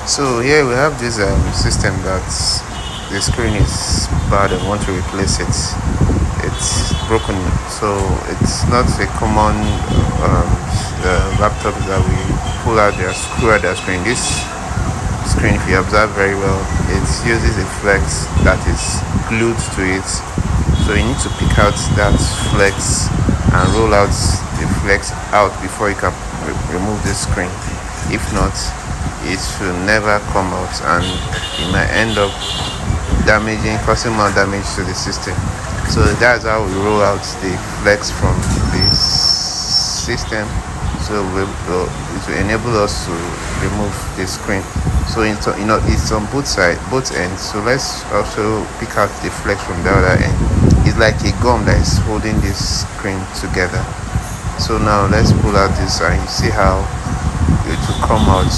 So here we have this system that the screen is bad and want to replace it. It's broken, so it's not a common laptop that we pull out the screw out the screen. This screen, if you observe very well, it uses a flex that is glued to it. So you need to pick out that flex and roll out the flex out before you can remove the screen. If not, it should never come out and it might end up causing more damage to the system. So that's how we roll out the flex from the system. So it will enable us to remove the screen. So it's on both ends. So let's also pick out the flex from the other end. It's like a gum that is holding this screen together. So now let's pull out this and you see how it will come out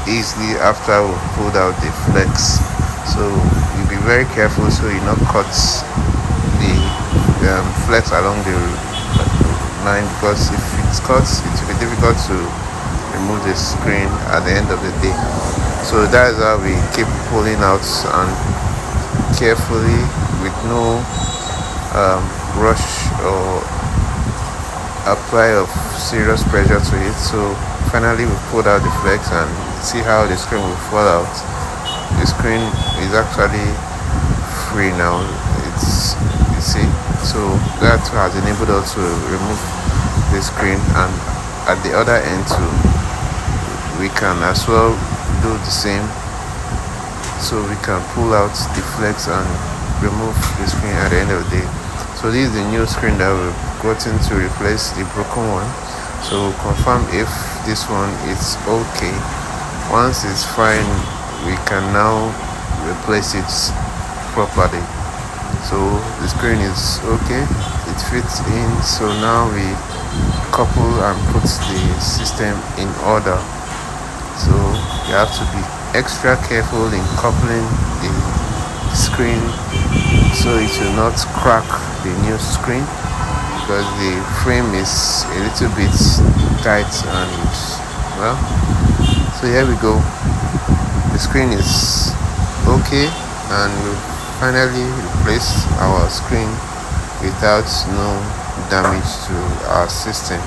easily after we've pulled out the flex. So you'll be very careful so you not cut the flex along the line, because if it's cut, it will be difficult to remove the screen at the end of the day. So that's how we keep pulling out and carefully with no rush or apply of serious pressure to it. So finally we pulled out the flex and see how the screen will fall out. The screen is actually free now. You see, so that has enabled us to remove the screen, and at the other end too we can as well do the same. So we can pull out the flex and remove the screen at the end of the day. So this is the new screen that we've gotten to replace the broken one. So we'll confirm if this one is okay. Once it's fine, we can now replace it properly. So the screen is okay, it fits in. So now we couple and put the system in order. So you have to be extra careful in coupling the screen so it will not crack the new screen, because the frame is a little bit tight. And well, so here we go, the screen is okay, and we finally replaced our screen without no damage to our system.